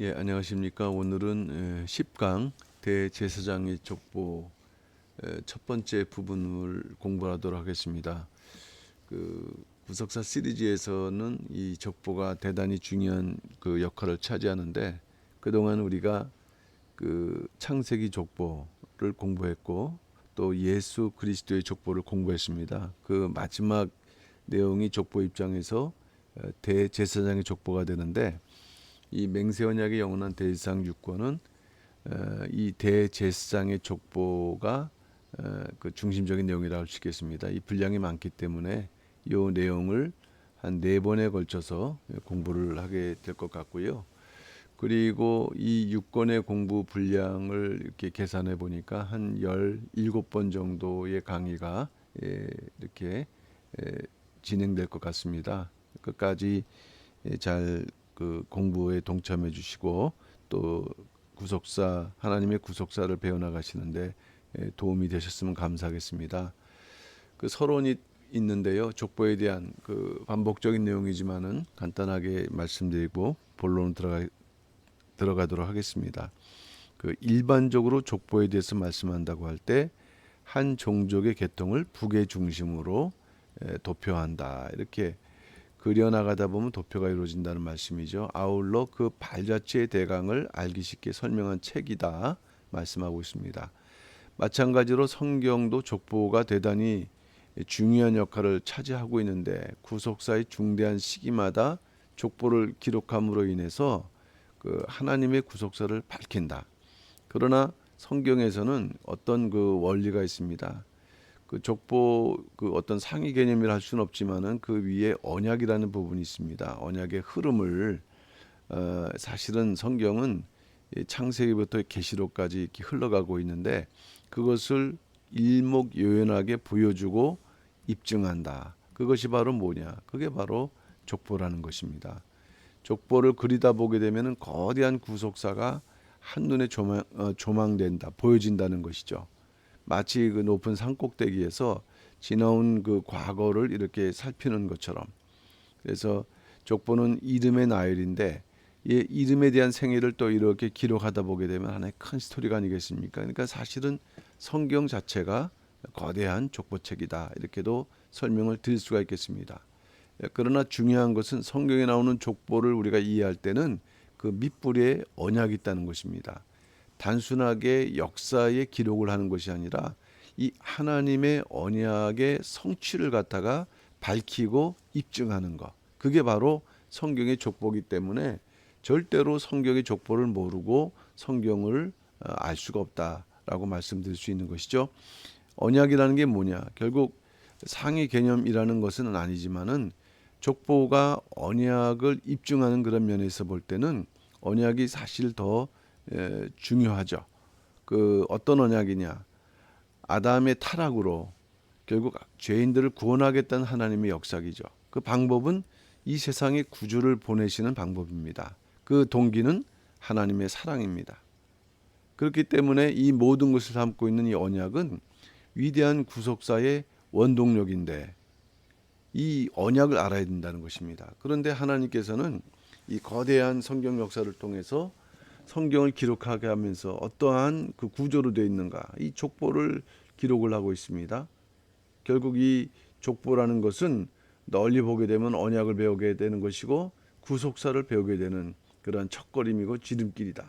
예, 안녕하십니까. 오늘은 10강 대제사장의 족보 첫 번째 부분을 공부하도록 하겠습니다. 그 구속사 시리즈에서는 이 족보가 대단히 중요한 그 역할을 차지하는데, 그동안 우리가 그 창세기 족보를 공부했고 또 예수 그리스도의 족보를 공부했습니다. 그 마지막 내용이 족보 입장에서 대제사장의 족보가 되는데, 이 맹세언약의 영원한 대제사장 유권은 이 대제사장의 족보가 그 중심적인 내용이라고 할 수 있겠습니다. 이 분량이 많기 때문에 이 내용을 한 4번에 걸쳐서 공부를 하게 될 것 같고요. 그리고 이 6권의 공부 분량을 이렇게 계산해 보니까 한 17번 정도의 강의가 이렇게 진행될 것 같습니다. 끝까지 잘 그 공부에 동참해 주시고 또 구속사 하나님의 구속사를 배워 나가시는데 도움이 되셨으면 감사하겠습니다. 그 서론이 있는데요. 족보에 대한 그 반복적인 내용이지만은 간단하게 말씀드리고 본론 들어가도록 하겠습니다. 그 일반적으로 족보에 대해서 말씀한다고 할 때 한 종족의 계통을 북의 중심으로 도표한다. 이렇게 그려나가다 보면 도표가 이루어진다는 말씀이죠. 아울러 그 발자취의 대강을 알기 쉽게 설명한 책이다 말씀하고 있습니다. 마찬가지로 성경도 족보가 대단히 중요한 역할을 차지하고 있는데, 구속사의 중대한 시기마다 족보를 기록함으로 인해서 그 하나님의 구속사를 밝힌다. 그러나 성경에서는 어떤 그 원리가 있습니다. 그 족보 그 어떤 상위 개념이라 할 수는 없지만은 그 위에 언약이라는 부분이 있습니다. 언약의 흐름을 사실은 성경은 창세기부터 계시록까지 이렇게 흘러가고 있는데, 그것을 일목요연하게 보여주고 입증한다. 그것이 바로 뭐냐? 그게 바로 족보라는 것입니다. 족보를 그리다 보게 되면은 거대한 구속사가 한눈에 조망된다, 보여진다는 것이죠. 마치 그 높은 산 꼭대기에서 지나온 그 과거를 이렇게 살피는 것처럼. 그래서 족보는 이름의 나열인데, 이 이름에 대한 생애를 또 이렇게 기록하다 보게 되면 하나의 큰 스토리가 아니겠습니까? 그러니까 사실은 성경 자체가 거대한 족보책이다, 이렇게도 설명을 드릴 수가 있겠습니다. 그러나 중요한 것은 성경에 나오는 족보를 우리가 이해할 때는 그 밑뿌리에 언약이 있다는 것입니다. 단순하게 역사의 기록을 하는 것이 아니라 이 하나님의 언약의 성취를 갖다가 밝히고 입증하는 것, 그게 바로 성경의 족보이기 때문에 절대로 성경의 족보를 모르고 성경을 알 수가 없다라고 말씀드릴 수 있는 것이죠. 언약이라는 게 뭐냐? 결국 상위 개념이라는 것은 아니지만은 족보가 언약을 입증하는 그런 면에서 볼 때는 언약이 사실 더 중요하죠. 그 어떤 언약이냐? 아담의 타락으로 결국 죄인들을 구원하겠다는 하나님의 역사이죠. 그 방법은 이 세상에 구주를 보내시는 방법입니다. 그 동기는 하나님의 사랑입니다. 그렇기 때문에 이 모든 것을 담고 있는 이 언약은 위대한 구속사의 원동력인데, 이 언약을 알아야 된다는 것입니다. 그런데 하나님께서는 이 거대한 성경 역사를 통해서 성경을 기록하게 하면서 어떠한 그 구조로 되어 있는가, 이 족보를 기록을 하고 있습니다. 결국 이 족보라는 것은 널리 보게 되면 언약을 배우게 되는 것이고 구속사를 배우게 되는 그러한 첫걸음이고 지름길이다.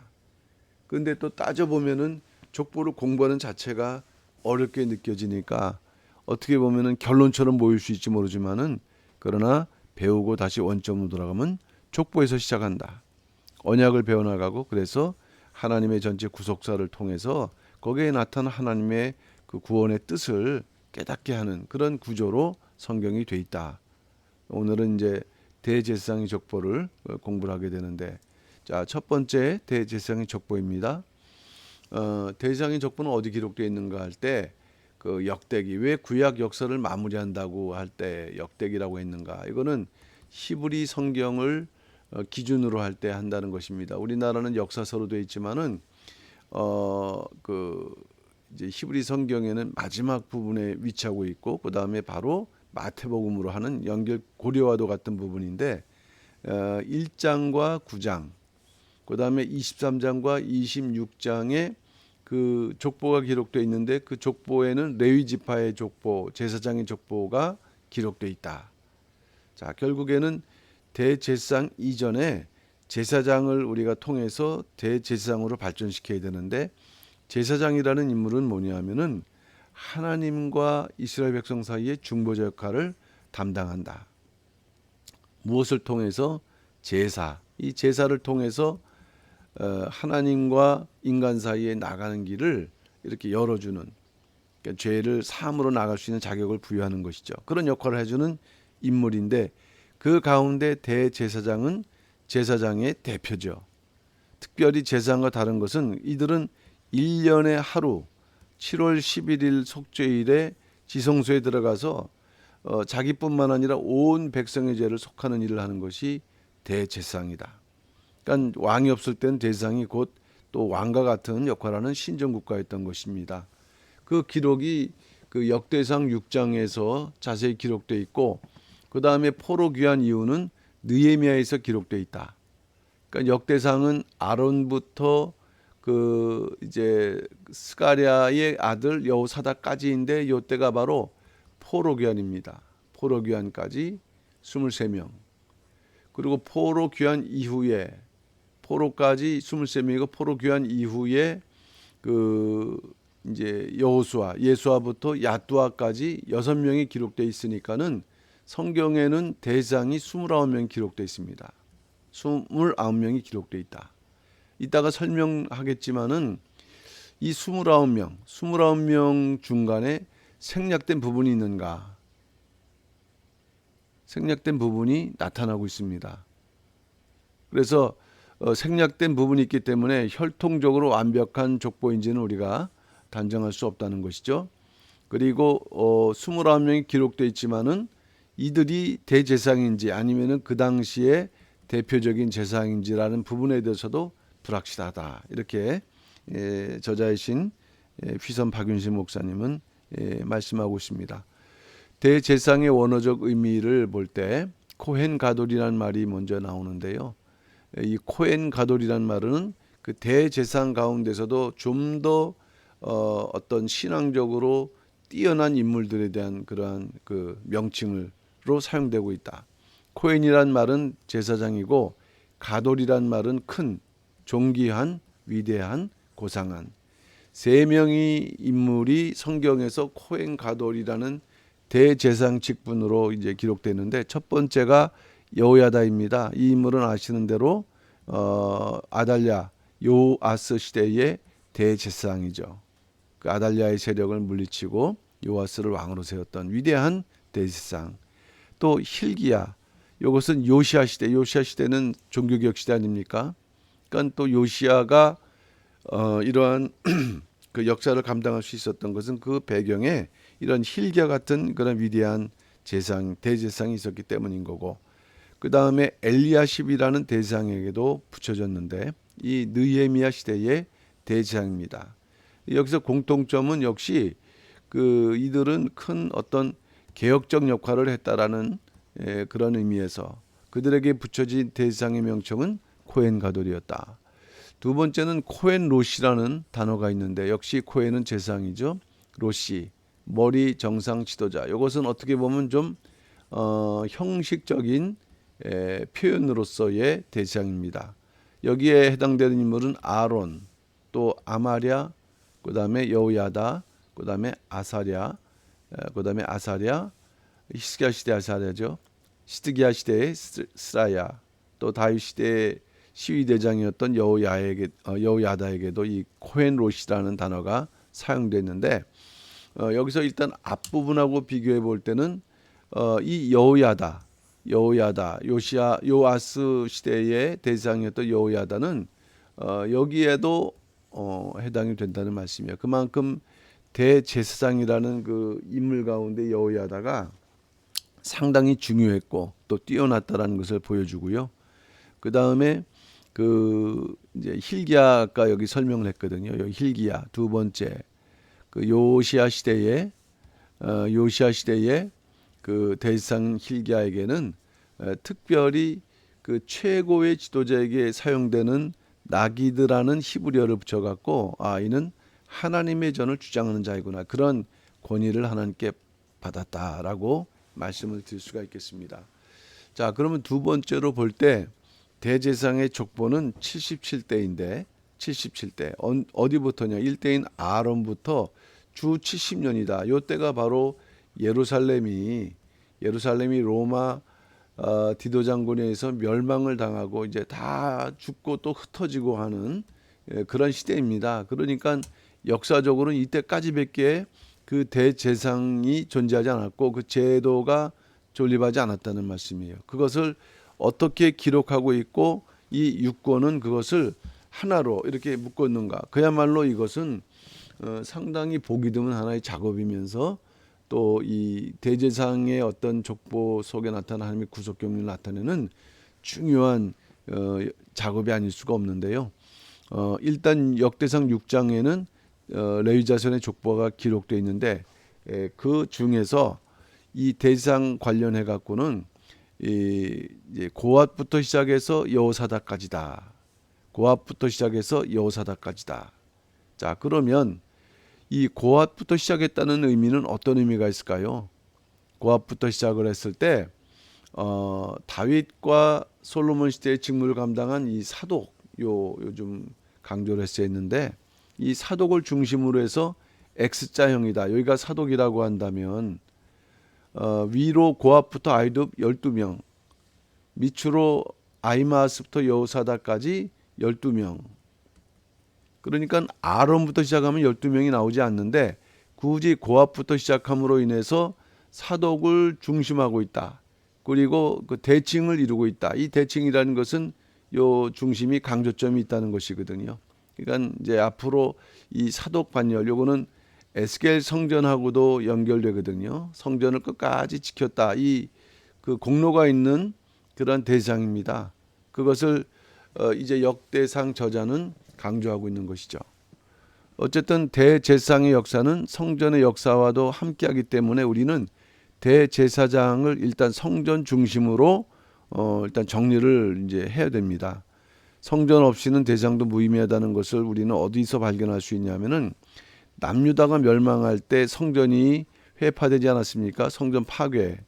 그런데 또 따져보면은 족보를 공부하는 자체가 어렵게 느껴지니까 어떻게 보면은 결론처럼 보일 수 있지 모르지만은, 그러나 배우고 다시 원점으로 돌아가면 족보에서 시작한다. 언약을 배워나가고, 그래서 하나님의 전체 구속사를 통해서 거기에 나타난 하나님의 그 구원의 뜻을 깨닫게 하는 그런 구조로 성경이 돼 있다. 오늘은 이제 대제사장의 족보를 공부를 하게 되는데, 자, 첫 번째 대제사장의 족보입니다. 대제사장의 족보는 어디 기록되어 있는가 할 때, 그 역대기, 왜 구약 역사를 마무리한다고 할 때 역대기라고 했는가? 이거는 히브리 성경을 기준으로 할 때 한다는 것입니다. 우리나라는 역사서로 되어 있지만은 그 이제 히브리 성경에는 마지막 부분에 위치하고 있고, 그 다음에 바로 마태복음으로 하는 연결 고려와도 같은 부분인데, 1장과 9장, 그 다음에 23장과 26장에 그 족보가 기록되어 있는데 그 족보에는 레위 지파의 족보, 제사장의 족보가 기록되어 있다. 자, 결국에는 대제사장 이전에 제사장을 우리가 통해서 대제사장으로 발전시켜야 되는데, 제사장이라는 인물은 뭐냐면은 하나님과 이스라엘 백성 사이의 중보자 역할을 담당한다. 무엇을 통해서? 제사. 이 제사를 통해서 하나님과 인간 사이에 나가는 길을 이렇게 열어주는, 그러니까 죄를 사함으로 나갈 수 있는 자격을 부여하는 것이죠. 그런 역할을 해주는 인물인데, 그 가운데 대제사장은 제사장의 대표죠. 특별히 제사장과 다른 것은 이들은 1년에 하루 7월 11일 속죄일에 지성소에 들어가서 자기뿐만 아니라 온 백성의 죄를 속하는 일을 하는 것이 대제사장이다. 그러니까 왕이 없을 때는 대제사장이 곧 또 왕과 같은 역할을 하는 신정국가였던 것입니다. 그 기록이 그 역대상 6장에서 자세히 기록되어 있고, 그 다음에 포로 귀환 이후는 느헤미야에서 기록되어 있다. 그러니까 역대상은 아론부터 그 이제 스가랴의 아들 여호사닥까지인데, 이때가 바로 포로 귀환입니다. 포로 귀환까지 23명. 그리고 포로 귀환 이후에 포로까지 23명이고, 포로 귀환 이후에 그 이제 여호수아, 예수아부터 야뚜아까지 6명이 기록되어 있으니까는 성경에는 대상이 29명이 기록되어 있습니다. 29명이 기록되어 있다. 이따가 설명하겠지만은 이 29명 중간에 생략된 부분이 있는가? 생략된 부분이 나타나고 있습니다. 그래서 생략된 부분이 있기 때문에 혈통적으로 완벽한 족보인지는 우리가 단정할 수 없다는 것이죠. 그리고 29명이 기록되어 있지만은 이들이 대제사장인지 아니면은 그 당시에 대표적인 제사장인지라는 부분에 대해서도 불확실하다. 이렇게 저자이신 휘선 박윤신 목사님은 말씀하고 있습니다. 대제사장의 원어적 의미를 볼 때 코헨 가돌이라는 말이 먼저 나오는데요. 이 코헨 가돌이라는 말은 그 대제사장 가운데서도 좀 더 어떤 신앙적으로 뛰어난 인물들에 대한 그러한 그 명칭으로 사용되고 있다. 코헨이란 말은 제사장이고, 가돌이란 말은 큰, 존귀한, 위대한, 고상한. 세 명의 인물이 성경에서 코헨 가돌이라는 대제사장 직분으로 이제 기록되는데, 첫 번째가 여호야다입니다. 이 인물은 아시는 대로 아달랴, 요아스 시대의 대제사장이죠. 그 아달랴의 세력을 물리치고 요아스를 왕으로 세웠던 위대한 대제사장. 또 hil기야, 이것은 요시야 시대, 요시야 시대는 종교개혁 시대 아닙니까? 그러니까 또 요시야가 이러한 그 역사를 감당할 수 있었던 것은 그 배경에 이런 hil기야 같은 그런 위대한 제사장, 대제사장이 있었기 때문인 거고, 그 다음에 엘리야십이라는 대제사장에게도 붙여졌는데, 이 느헤미야 시대의 대제사장입니다. 여기서 공통점은 역시 그 이들은 큰 어떤 개혁적 역할을 했다라는 그런 의미에서 그들에게 붙여진 대제사장의 명칭은 코헨 가돌이었다. 두 번째는 코헨 로시라는 단어가 있는데, 역시 코헨은 제사장이죠. 로시, 머리 정상 지도자. 이것은 어떻게 보면 좀 형식적인 표현으로서의 대제사장입니다. 여기에 해당되는 인물은 아론, 또 아마랴, 그 다음에 여호야다, 그 다음에 아사랴, 히스기야 시대 아사랴죠. 시드기야 시대의 스라야, 또 다윗 시대의 시위대장이었던 여호야다에게도 이 코헨 로시라는 단어가 사용됐는데, 여기서 일단 앞부분하고 비교해 볼 때는 이 여호야다, 요아스 시대의 대제사장이었던 여호야다는 여기에도 해당이 된다는 말씀이에요. 그만큼 대제사장이라는 그 인물 가운데 여호야다가 상당히 중요했고 또 뛰어났다라는 것을 보여주고요. 그 다음에 그 이제 hil기야가 여기 설명을 했거든요. 여기 hil기야 두 번째, 그 요시야 시대의 그 대제사장 hil기야에게는 특별히 그 최고의 지도자에게 사용되는 나기드라는 히브리어를 붙여갖고 이는 하나님의 전을 주장하는 자이구나, 그런 권위를 하나님께 받았다라고 말씀을 드릴 수가 있겠습니다. 자, 그러면 두 번째로 볼 때 대제사장의 족보는 77대인데 77대 어디부터냐? 1대인 아론부터 주 70년이다. 요 때가 바로 예루살렘이 로마 디도 장군에 의해서 멸망을 당하고 이제 다 죽고 또 흩어지고 하는 그런 시대입니다. 그러니까 역사적으로는 이때까지밖에 그 대제사장이 존재하지 않았고 그 제도가 존립하지 않았다는 말씀이에요. 그것을 어떻게 기록하고 있고 이 유권은 그것을 하나로 이렇게 묶어 있는가? 그야말로 이것은 상당히 보기 드문 하나의 작업이면서 또 이 대제사장의 어떤 족보 속에 나타난 하나님의 구속 경륜을 나타내는 중요한 작업이 아닐 수가 없는데요. 일단 역대상 6장에는 레위 자손의 족보가 기록되어 있는데 그 중에서 이 대제사장 관련해 갖고는 이제 고핫부터 시작해서 여호사닥까지다. 고핫부터 시작해서 여호사닥까지다. 자, 그러면 이 고핫부터 시작했다는 의미는 어떤 의미가 있을까요? 고핫부터 시작을 했을 때 다윗과 솔로몬 시대의 직무를 감당한 이 사독, 요즘 강조를 했었는데 이 사독을 중심으로 해서 X자형이다. 여기가 사독이라고 한다면 위로 고핫부터 아이둡 12명, 밑으로 아히마아스부터 여호사닥까지 12명. 그러니까 아론부터 시작하면 12명이 나오지 않는데 굳이 고핫부터 시작함으로 인해서 사독을 중심하고 있다. 그리고 그 대칭을 이루고 있다. 이 대칭이라는 것은 요 중심이 강조점이 있다는 것이거든요. 그러니까 이제 앞으로 이 사독 반열 요거는 에스겔 성전하고도 연결되거든요. 성전을 끝까지 지켰다. 이 그 공로가 있는 그런 대상입니다. 그것을 이제 역대상 저자는 강조하고 있는 것이죠. 어쨌든 대제사장의 역사는 성전의 역사와도 함께하기 때문에 우리는 대제사장을 일단 성전 중심으로 일단 정리를 이제 해야 됩니다. 성전 없이는 대제사장도 무의미하다는 것을 우리는 어디서 발견할 수 있냐면은 남유다가 멸망할 때 성전이 회파되지 않았습니까? 성전 파괴.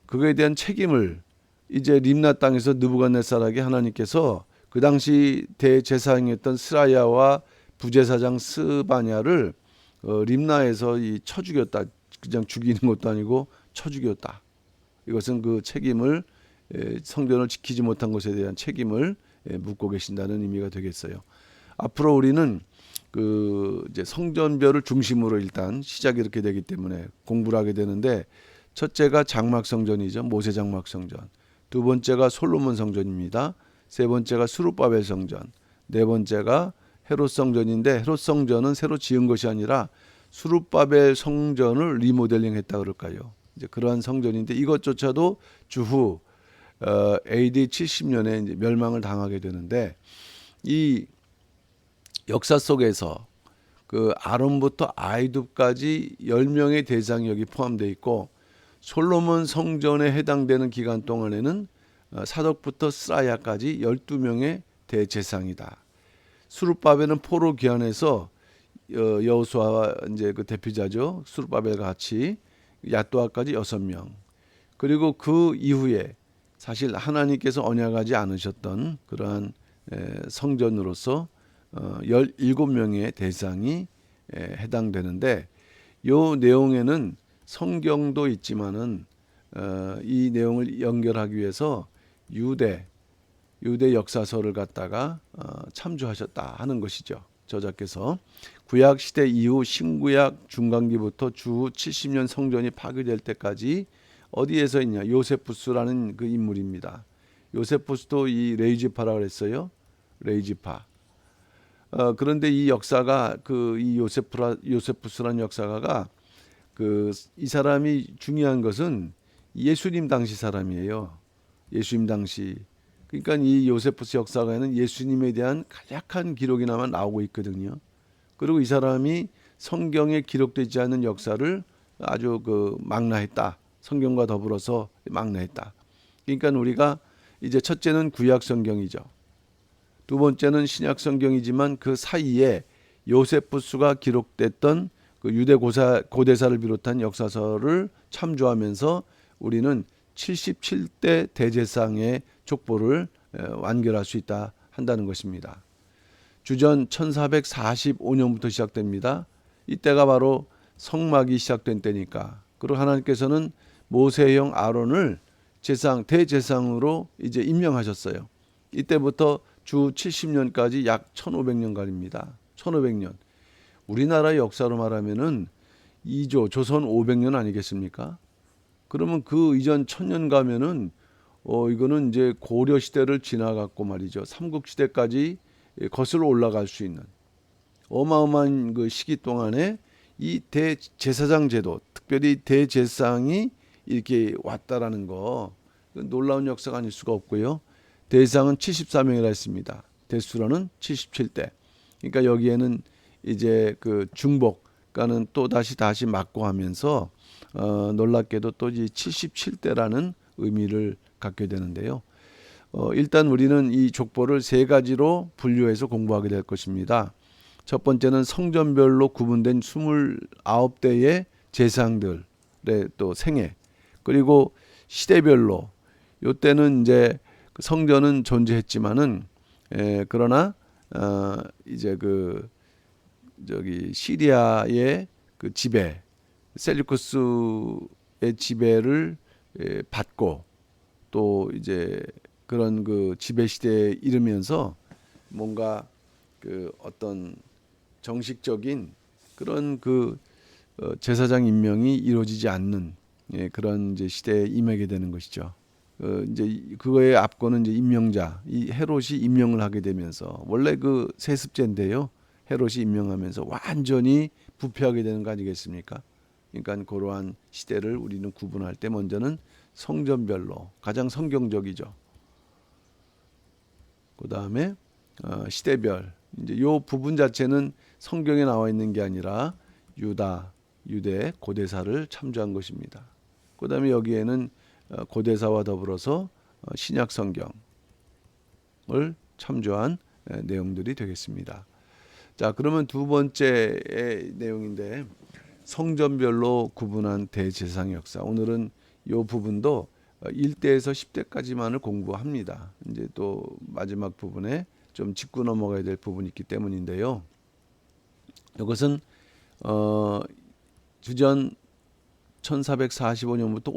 그거에 대한 책임을 이제 림나 땅에서 느부갓네살에게 하나님께서 그 당시 대제사장이었던 스라야와 부제사장 스바냐를 림나에서 쳐 죽였다. 그냥 죽이는 것도 아니고 쳐 죽였다. 이것은 그 책임을 성전을 지키지 못한 것에 대한 책임을 묻고 계신다는 의미가 되겠어요. 앞으로 우리는 그 이제 성전별을 중심으로 일단 시작이 이렇게 되기 때문에 공부를 하게 되는데 첫째가 장막 성전이죠. 모세 장막 성전. 두 번째가 솔로몬 성전입니다. 세 번째가 스룹바벨 성전, 네 번째가 헤롯 성전인데 헤롯 성전은 새로 지은 것이 아니라 스룹바벨 성전을 리모델링했다 그럴까요? 이제 그러한 성전인데 이것조차도 주후 AD 70년에 이제 멸망을 당하게 되는데 이 역사 속에서 그 아론부터 아이둡까지 10명의 대상이 여기 포함되어 있고 솔로몬 성전에 해당되는 기간 동안에는 사독부터 스라야까지 12명의 대제사장이다. 스룹바벨은 포로 귀환해서 여호수아와 이제 그 대표자죠. 스룹바벨과 같이 야또아까지 6명. 그리고 그 이후에 사실 하나님께서 언약하지 않으셨던 그러한 성전으로서 17명의 대상이 해당되는데 요 내용에는 성경도 있지만은 이 내용을 연결하기 위해서 유대 역사서를 갖다가 참조하셨다 하는 것이죠. 저자께서 구약 시대 이후 신구약 중간기부터 주후 70년 성전이 파괴될 때까지 어디에서 있냐? 요세푸스라는 그 인물입니다. 요세푸스도 이 레이지파라고 그랬어요. 레이지파. 그런데 이 역사가 이 요세푸스라는 역사가가 이 사람이 중요한 것은 예수님 당시 사람이에요. 예수님 당시. 그러니까 이 요세푸스 역사가에는 예수님에 대한 간략한 기록이나마 나오고 있거든요. 그리고 이 사람이 성경에 기록되지 않은 역사를 아주 망라했다. 성경과 더불어서 망라했다. 그러니까 우리가 이제 첫째는 구약 성경이죠. 두 번째는 신약 성경이지만 그 사이에 요세푸스가 기록됐던 그 유대 고대사를 비롯한 역사서를 참조하면서 우리는 77대 대제사장의 족보를 완결할 수 있다 한다는 것입니다. 주전 1445년부터 시작됩니다. 이때가 바로 성막이 시작된 때니까. 그리고 하나님께서는 모세의 아론을 대제사장으로 이제 임명하셨어요. 이때부터 주 70년까지 약 1500년간입니다. 1500년. 우리나라 역사로 말하면은 이조 조선 500년 아니겠습니까? 그러면 그 이전 1000년 가면은 이거는 이제 고려 시대를 지나갔고 말이죠. 삼국 시대까지 거슬러 올라갈 수 있는 어마어마한 그 시기 동안에 이 대제사장 제도, 특별히 대제사장이 이렇게 왔다라는 거 놀라운 역사가 아닐 수가 없고요. 대제사장은 74명이라 했습니다. 대수로는 77대. 그러니까 여기에는 이제 그 중복가는 또 다시 맞고 하면서 놀랍게도 또 이 77대라는 의미를 갖게 되는데요. 일단 우리는 이 족보를 세 가지로 분류해서 공부하게 될 것입니다. 첫 번째는 성전별로 구분된 29대의 제사장들의 또 생애, 그리고 시대별로 요때는 이제 성전은 존재했지만은 그러나 이제 그 저기 시리아의 그 지배, 셀류쿠스의 지배를 받고 또 이제 그런 그 지배 시대에 이르면서 뭔가 그 어떤 정식적인 그런 그 제사장 임명이 이루어지지 않는 그런 이제 시대에 임하게 되는 것이죠. 이제 그거에 앞거는 이제 임명자, 이 헤롯이 임명을 하게 되면서 원래 그 세습제인데요. 헤롯이 임명하면서 완전히 부패하게 되는 거 아니겠습니까? 그러니까 그러한 시대를 우리는 구분할 때 먼저는 성전별로 가장 성경적이죠. 그 다음에 시대별, 이제 요 부분 자체는 성경에 나와 있는 게 아니라 유대 고대사를 참조한 것입니다. 그 다음에 여기에는 고대사와 더불어서 신약 성경을 참조한 내용들이 되겠습니다. 자, 그러면 두 번째 내용인데 성전별로 구분한 대제사장 역사. 오늘은 이 부분도 1대에서 10대까지만을 공부합니다. 이제 또 마지막 부분에 좀 짚고 넘어가야 될 부분이 있기 때문인데요. 이것은 주전 1445년부터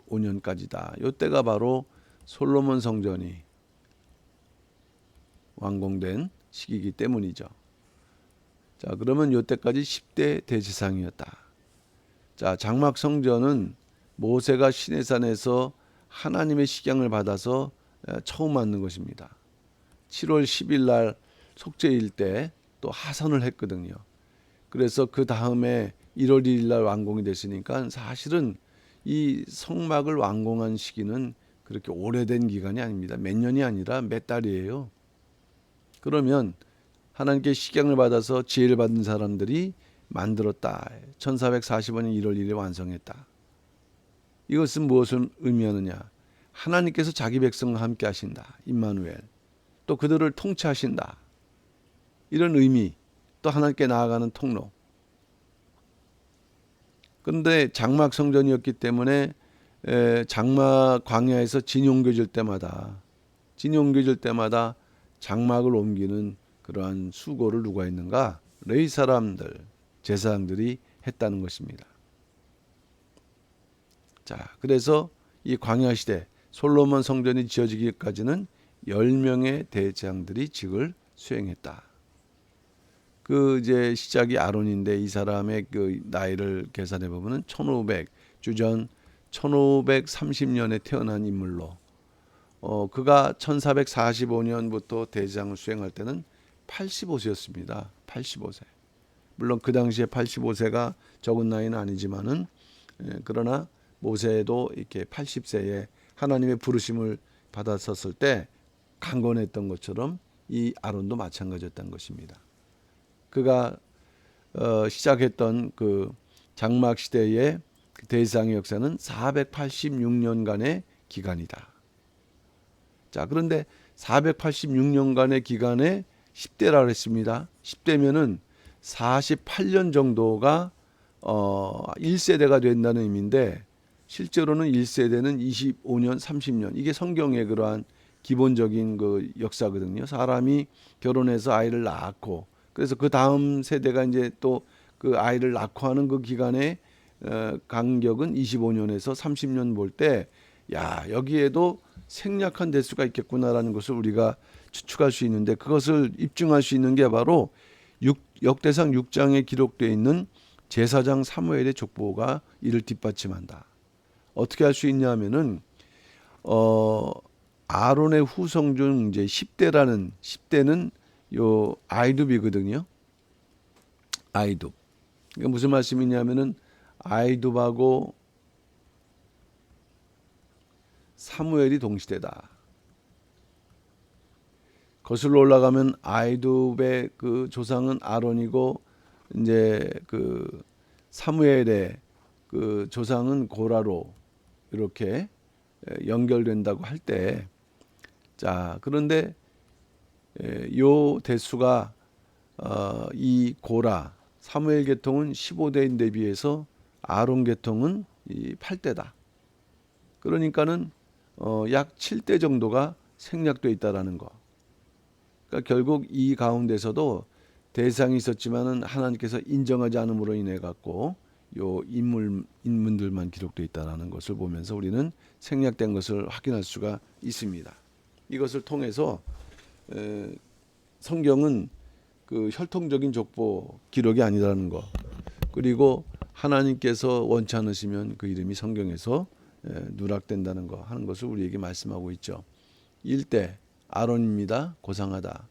595년까지다. 이때가 바로 솔로몬 성전이 완공된 시기이기 때문이죠. 자, 그러면 이때까지 10대 대제사장이었다. 자, 장막 성전은 모세가 시내산에서 하나님의 식양을 받아서 처음 만든 것입니다. 7월 10일 날 속죄일 때 또 하선을 했거든요. 그래서 그 다음에 1월 1일 날 완공이 됐으니까 사실은 이 성막을 완공한 시기는 그렇게 오래된 기간이 아닙니다. 몇 년이 아니라 몇 달이에요. 그러면 하나님께 식양을 받아서 지혜를 받은 사람들이 만들었다. 1445년 1월 1일에 완성했다. 이것은 무엇을 의미하느냐? 하나님께서 자기 백성과 함께 하신다. 임마누엘. 또 그들을 통치하신다. 이런 의미. 또 하나님께 나아가는 통로. 그런데 장막 성전이었기 때문에 장막 광야에서 진이 옮겨질 때마다 장막을 옮기는 그러한 수고를 누가 했는가? 레위 사람들, 제사장들이 했다는 것입니다. 자, 그래서 이 광야 시대 솔로몬 성전이 지어지기까지는 10명의 대제사장들이 직을 수행했다. 그 이제 시작이 아론인데 이 사람의 그 나이를 계산해 보면은 주전 1530년에 태어난 인물로 그가 1445년부터 대제사장을 수행할 때는 85세였습니다. 85세. 물론 그 당시에 85세가 적은 나이는 아니지만은 그러나 모세도 이렇게 80세에 하나님의 부르심을 받았었을 때 강건했던 것처럼 이 아론도 마찬가지였던 것입니다. 그가 시작했던 그 장막 시대의 대제사장의 역사는 486년간의 기간이다. 자, 그런데 486년간의 기간에 10대라 그랬습니다. 10대면은 48년 정도가 1세대가 된다는 의미인데, 실제로는 1세대는 25년, 30년. 이게 성경의 그러한 기본적인 그 역사거든요. 사람이 결혼해서 아이를 낳고, 그래서 그 다음 세대가 이제 또 그 아이를 낳고 하는 그 기간의 간격은 25년에서 30년 볼 때, 야, 여기에도 생략한 대수가 있겠구나라는 것을 우리가 추측할 수 있는데, 그것을 입증할 수 있는 게 바로 역대상 6장에 기록되어 있는 제사장 사무엘의 족보가 이를 뒷받침한다. 어떻게 할 수 있냐면은 아론의 후손 중 이제 10대는 요 아이둡이거든요. 아이둡. 그러니까 무슨 말씀이냐면은 아이둡하고 사무엘이 동시대다. 거슬러 올라가면 아이둡의 그 조상은 아론이고, 이제 그 사무엘의 그 조상은 고라로 이렇게 연결된다고 할 때, 자, 그런데 요 대수가 이 고라 사무엘 계통은 15대인데 비해서 아론 계통은 이 8대다. 그러니까는 약 7대 정도가 생략되어 있다라는 거. 그러니까 결국 이 가운데서도 대상이 있었지만은 하나님께서 인정하지 않음으로 인해 갖고 요 인문들만 기록되어 있다라는 것을 보면서 우리는 생략된 것을 확인할 수가 있습니다. 이것을 통해서 성경은 그 혈통적인 족보 기록이 아니라는 거, 그리고 하나님께서 원치 않으시면 그 이름이 성경에서 누락된다는 거 하는 것을 우리에게 말씀하고 있죠. 1대 아론입니다. 고상하다.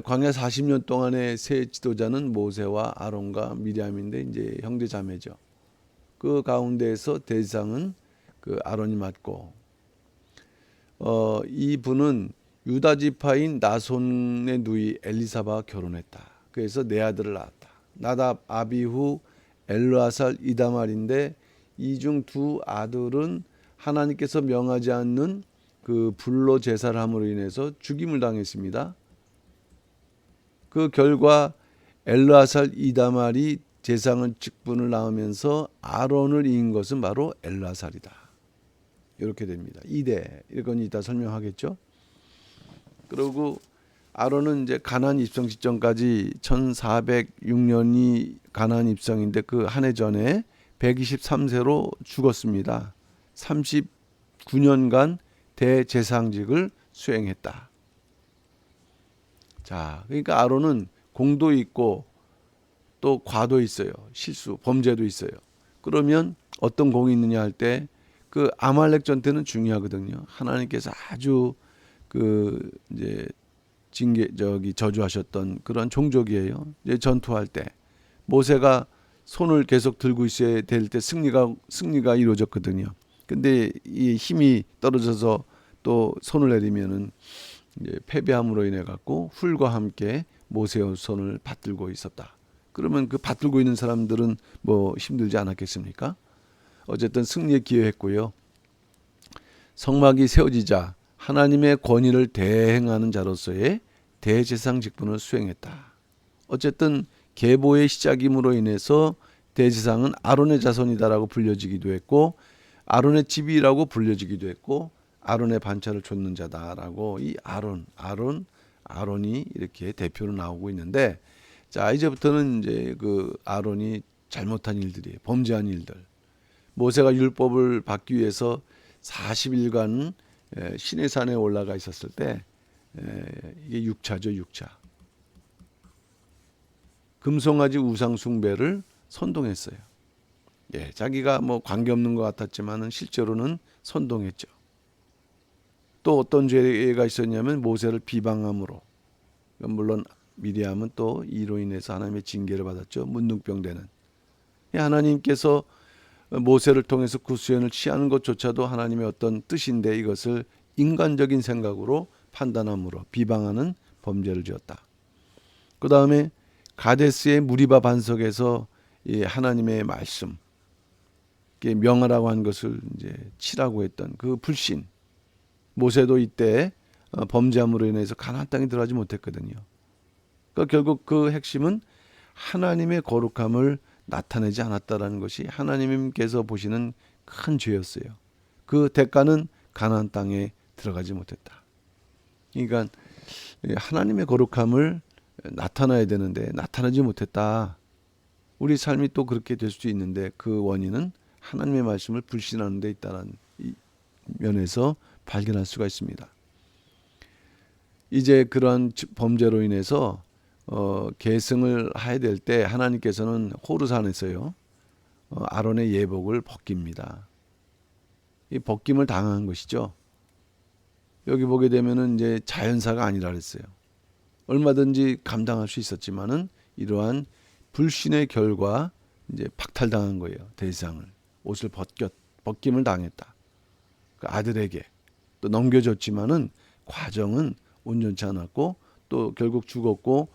광야 40년 동안의 세 지도자는 모세와 아론과 미리암인데 이제 형제 자매죠. 그 가운데에서 대상은 그 아론이 맞고, 이 분은 유다 지파인 나손의 누이 엘리사바와 결혼했다. 그래서 네 아들을 낳았다. 나답, 아비후, 엘르아살, 이다말인데 이 중 두 아들은 하나님께서 명하지 않는 그 불로 제사를 함으로 인해서 죽임을 당했습니다. 그 결과 엘르아살, 이다말이 제사장을 직분을 낳으면서 아론을 이은 것은 바로 엘르아살이다. 이렇게 됩니다. 2대 이건 이따 설명하겠죠. 그리고 아론은 이제 가나안 입성 시점까지 1406년이 가나안 입성인데 그 한 해 전에 123세로 죽었습니다. 39년간 대제사장직을 수행했다. 자, 그러니까 아론은 공도 있고 또 과도 있어요. 실수, 범죄도 있어요. 그러면 어떤 공이 있느냐 할 때 그 아말렉 전투는 중요하거든요. 하나님께서 아주 그 이제 저주하셨던 그런 종족이에요. 이제 전투할 때 모세가 손을 계속 들고 있어야 될 때 승리가 이루어졌거든요. 근데 이 힘이 떨어져서 또 손을 내리면은 이제 패배함으로 인해 갖고 훌과 함께 모세의 손을 받들고 있었다. 그러면 그 받들고 있는 사람들은 뭐 힘들지 않았겠습니까? 어쨌든 승리에 기여했고요. 성막이 세워지자 하나님의 권위를 대행하는 자로서의 대제사장 직분을 수행했다. 어쨌든 계보의 시작임으로 인해서 대제사장은 아론의 자손이다라고 불려지기도 했고, 아론의 집이라고 불려지기도 했고, 아론의 반차를 좇는 자다라고 이 아론이 이렇게 대표로 나오고 있는데, 자, 이제부터는 이제 그 아론이 잘못한 일들이에요. 범죄한 일들. 모세가 율법을 받기 위해서 40일간 시내산에 올라가 있었을 때, 이게 6차죠, 6차. 금송아지 우상 숭배를 선동했어요. 예, 자기가 뭐 관계없는 것 같았지만은 실제로는 선동했죠. 또 어떤 죄가 있었냐면 모세를 비방함으로. 물론 미리암은 또 이로 인해서 하나님의 징계를 받았죠. 문둥병 되는. 하나님께서 모세를 통해서 구수연을 취하는 것조차도 하나님의 어떤 뜻인데 이것을 인간적인 생각으로 판단함으로 비방하는 범죄를 지었다. 그 다음에 가데스의 무리바 반석에서 이 하나님의 말씀, 명하라고 한 것을 이제 치라고 했던 그 불신. 모세도 이때 범죄함으로 인해서 가나안 땅에 들어가지 못했거든요. 그러니까 결국 그 핵심은 하나님의 거룩함을 나타내지 않았다라는 것이 하나님께서 보시는 큰 죄였어요. 그 대가는 가나안 땅에 들어가지 못했다. 그러니까 하나님의 거룩함을 나타나야 되는데 나타나지 못했다. 우리 삶이 또 그렇게 될 수도 있는데 그 원인은 하나님의 말씀을 불신하는 데 있다는 면에서 발견할 수가 있습니다. 이제 그런 범죄로 인해서 계승을 해야 될 때 하나님께서는 호르산에서요 아론의 예복을 벗깁니다. 이 벗김을 당한 것이죠. 여기 보게 되면은 이제 자연사가 아니라 그랬어요. 얼마든지 감당할 수 있었지만은 이러한 불신의 결과 이제 박탈당한 거예요. 대상을 옷을 벗김을 당했다. 그 아들에게 또 넘겨줬지만은 과정은 온전치 않았고 또 결국 죽었고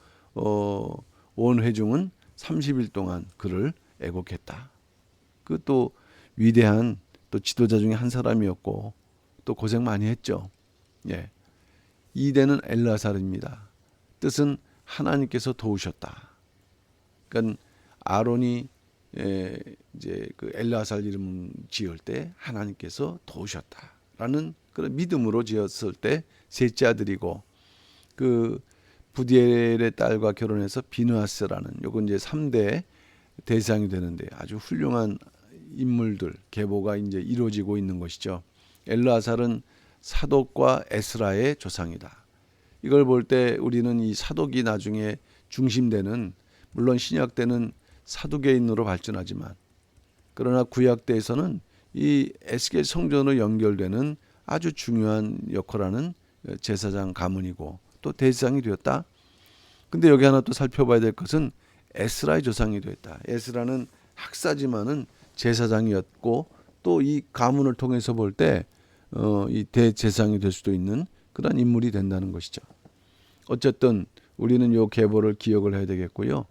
온 회중은 30일 동안 그를 애곡했다. 그 또 위대한 또 지도자 중에 한 사람이었고 또 고생 많이 했죠. 예. 이대는 엘르아살입니다. 뜻은 하나님께서 도우셨다. 그러니까 아론이 이제 그 엘르아살 이름 지을 때 하나님께서 도우셨다라는 그런 믿음으로 지었을 때 셋째 아들이고 그 부디엘의 딸과 결혼해서 비느하스라는 요건 이제 3대 대상이 되는데 아주 훌륭한 인물들 계보가 이제 이루어지고 있는 것이죠. 엘르아살은 사독과 에스라의 조상이다. 이걸 볼 때 우리는 이 사독이 나중에 중심되는 물론 신약 때는 사두개인으로 발전하지만 그러나 구약 때에서는 이 에스겔 성전으로 연결되는 아주 중요한 역할하는 제사장 가문이고 또 대상이 되었다. 근데 여기 하나 또 살펴봐야 될 것은 에스라의 조상이 되었다. 에스라는 학사지만은 제사장이었고 또 이 가문을 통해서 볼 때 이 대제사장이 될 수도 있는 그런 인물이 된다는 것이죠. 어쨌든 우리는 요 계보를 기억을 해야 되겠고요.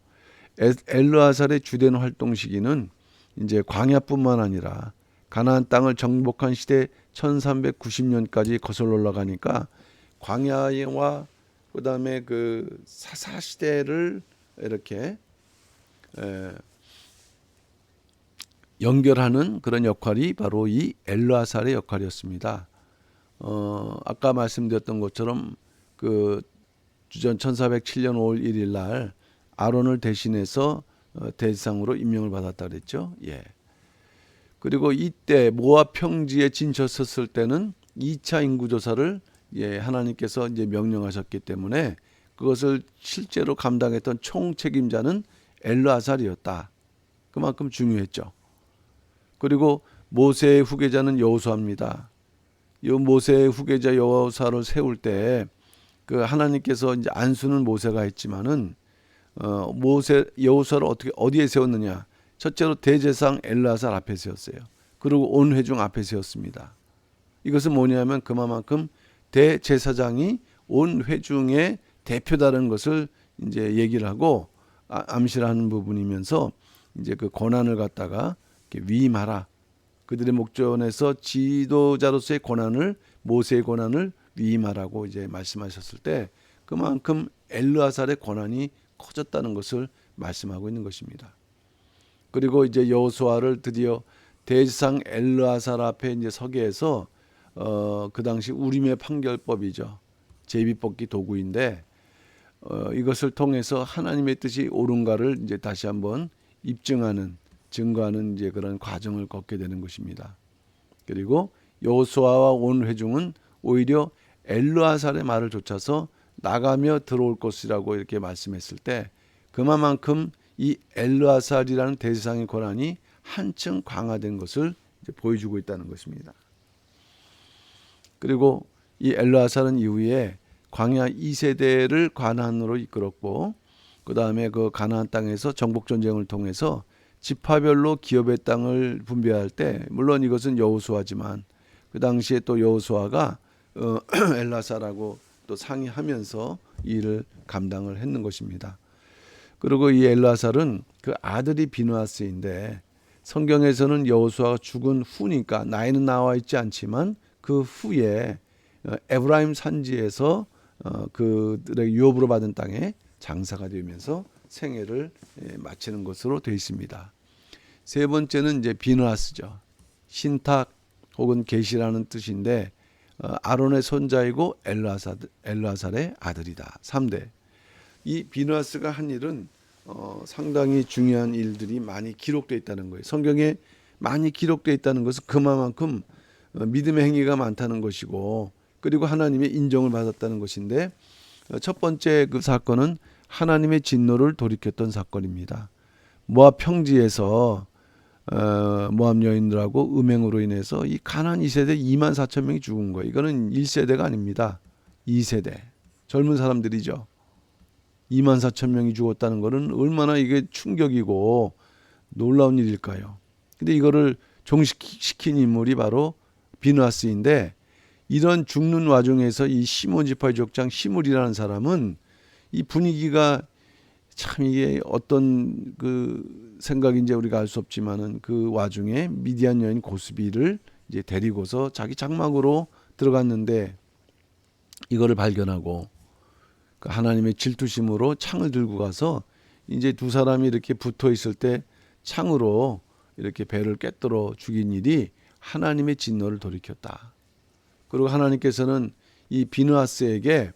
엘르아살의 주된 활동 시기는 이제 광야뿐만 아니라 가나안 땅을 정복한 시대 1390년까지 거슬러 올라가니까 광야와 그다음에 그 사사 시대를 이렇게 연결하는 그런 역할이 바로 이 엘르아살의 역할이었습니다. 아까 말씀드렸던 것처럼 그 주전 1407년 5월 1일 날 아론을 대신해서 대상으로 임명을 받았다 그랬죠. 예. 그리고 이때 모압 평지에 진쳤었을 때는 2차 인구 조사를 하나님께서 이제 명령하셨기 때문에 그것을 실제로 감당했던 총 책임자는 엘르아살이었다. 그만큼 중요했죠. 그리고 모세의 후계자는 여호수아입니다. 이 모세의 후계자 여호수아를 세울 때 그 하나님께서 이제 안수는 모세가 했지만은 모세 여호수아를 어디에 세웠느냐? 첫째로 대제사장 엘르아살 앞에 세웠어요. 그리고 온 회중 앞에 세웠습니다. 이것은 뭐냐면 그만큼 대제사장이 온 회중의 대표다라는 것을 이제 얘기를 하고 암시하는 부분이면서 이제 그 권한을 갖다가 이렇게 위임하라. 그들의 목전에서 지도자로서의 권한을 모세의 권한을 위임하라고 이제 말씀하셨을 때 그만큼 엘르아살의 권한이 커졌다는 것을 말씀하고 있는 것입니다. 그리고 이제 여호수아를 드디어 대제사장 엘르아살 앞에 이제 서게 해서 그 당시 우림의 판결법이죠. 제비뽑기 도구인데 이것을 통해서 하나님의 뜻이 옳은가를 이제 다시 한번 입증하는 증거하는 이제 그런 과정을 걷게 되는 것입니다. 그리고 여호수아와 온 회중은 오히려 엘르아살의 말을 좇아서 나가며 들어올 것이라고 이렇게 말씀했을 때 그만큼 이 엘르아살이라는 대제사장의 권한이 한층 강화된 것을 이제 보여주고 있다는 것입니다. 그리고 이 엘르아살은 이후에 광야 2세대를 가나안으로 이끌었고 그 다음에 그 가나안 땅에서 정복 전쟁을 통해서 지파별로 기업의 땅을 분배할 때 물론 이것은 여호수아지만 그 당시에 또 여호수아가 엘르아살하고 또 상의하면서 이 일을 감당을 했는 것입니다. 그리고 이 엘르아살은 그 아들이 비느하스인데 성경에서는 여호수아가 죽은 후니까 나이는 나와 있지 않지만 그 후에 에브라임 산지에서 그들의 유업으로 받은 땅에 장사가 되면서 생애를 마치는 것으로 되어 있습니다. 세 번째는 이제 비느하스죠. 신탁 혹은 계시라는 뜻인데 아론의 손자이고 엘르아살의 아들이다. 3대. 이 비느하스가 한 일은 상당히 중요한 일들이 많이 기록되어 있다는 거예요. 성경에 많이 기록되어 있다는 것은 그만큼 믿음의 행위가 많다는 것이고, 그리고 하나님의 인정을 받았다는 것인데, 첫 번째 그 사건은 하나님의 진노를 돌이켰던 사건입니다. 모압 평지에서 모압 여인들하고 음행으로 인해서 이 가나안 2세대 2만 4천 명이 죽은 거예요. 이거는 1세대가 아닙니다. 2세대. 젊은 사람들이죠. 2만 4천 명이 죽었다는 것은 얼마나 이게 충격이고 놀라운 일일까요? 근데 이거를 종식시킨 인물이 바로 비느하스인데, 이런 죽는 와중에서 이 시몬 지파의 족장 시므리라는 사람은 이 분위기가 참 이게 어떤 그 생각인지 우리가 알 수 없지만은 그 와중에 미디안 여인 고스비를 이제 데리고서 자기 장막으로 들어갔는데, 이거를 발견하고 그 하나님의 질투심으로 창을 들고 가서 이제 두 사람이 이렇게 붙어 있을 때 창으로 이렇게 배를 꿰뚫어 죽인 일이 하나님의 진노를 돌이켰다. 그리고 하나님께서는 이 비느하스에게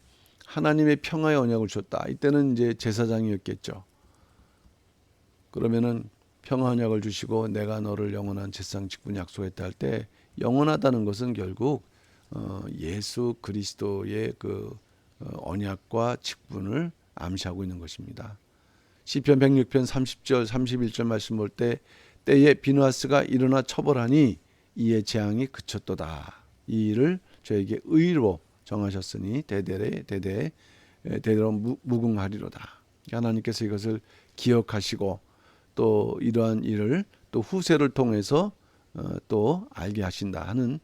하나님의 평화의 언약을 줬다. 이때는 이제 제사장이었겠죠. 그러면은 평화 언약을 주시고 내가 너를 영원한 제사장 직분 약속했다 할 때, 영원하다는 것은 결국 예수 그리스도의 그 언약과 직분을 암시하고 있는 것입니다. 시편 106편 30절 31절 말씀 볼 때, 때에 비느하스가 일어나 처벌하니 이의 재앙이 그쳤도다. 이 일을 저에게 의로 정하셨으니 대대로 무궁하리로다. 하나님께서 이것을 기억하시고 또 이러한 일을 또 후세를 통해서 또 알게 하신다 하는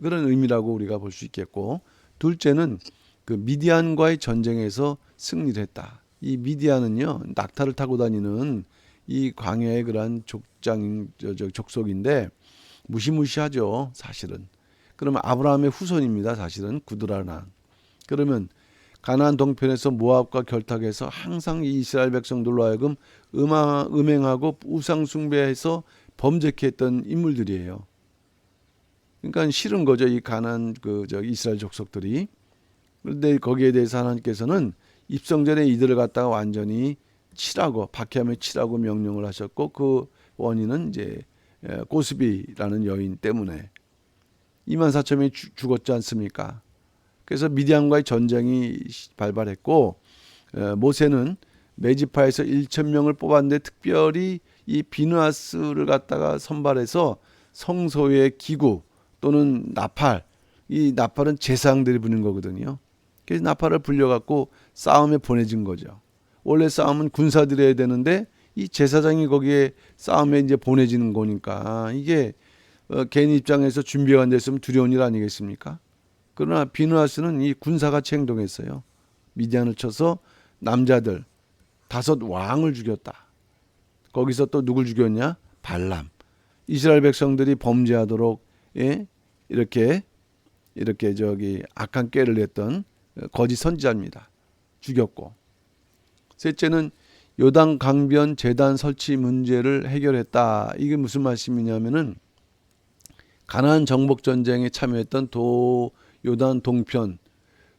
그런 의미라고 우리가 볼 수 있겠고, 둘째는 그 미디안과의 전쟁에서 승리를 했다. 이 미디안은요, 낙타를 타고 다니는 이 광야의 그러한 족속인데 무시무시하죠, 사실은. 그러면 아브라함의 후손입니다, 사실은. 구드라나. 그러면 가나안 동편에서 모압과 결탁해서 항상 이 이스라엘 백성들로 하여금 음행하고 우상 숭배해서 범죄케 했던 인물들이에요. 그러니까 싫은 거죠, 이 가나안 이스라엘 족속들이. 그런데 거기에 대해서 하나님께서는 입성 전에 이들을 갖다가 완전히 치라고, 박해하며 치라고 명령을 하셨고, 그 원인은 이제 고스비라는 여인 때문에 2만 4천 명이 죽었지 않습니까? 그래서 미디안과의 전쟁이 발발했고, 모세는 메지파에서 1천 명을 뽑았는데 특별히 이 비느하스를 갖다가 선발해서 성소의 기구 또는 나팔, 이 나팔은 제사장들이 부는 거거든요. 그래서 나팔을 불려갖고 싸움에 보내진 거죠. 원래 싸움은 군사들이 해야 되는데 이 제사장이 거기에 싸움에 이제 보내지는 거니까 이게 개인 입장에서 준비가 안 됐으면 두려운 일 아니겠습니까? 그러나 비느하스는 이 군사같이 행동했어요. 미디안을 쳐서 남자들 5 왕을 죽였다. 거기서 또 누굴 죽였냐? 발람. 이스라엘 백성들이 범죄하도록 이렇게 악한 꾀를 냈던 거짓 선지자입니다. 죽였고, 셋째는 요단 강변 제단 설치 문제를 해결했다. 이게 무슨 말씀이냐면은 가나안 정복 전쟁에 참여했던 요단 동편,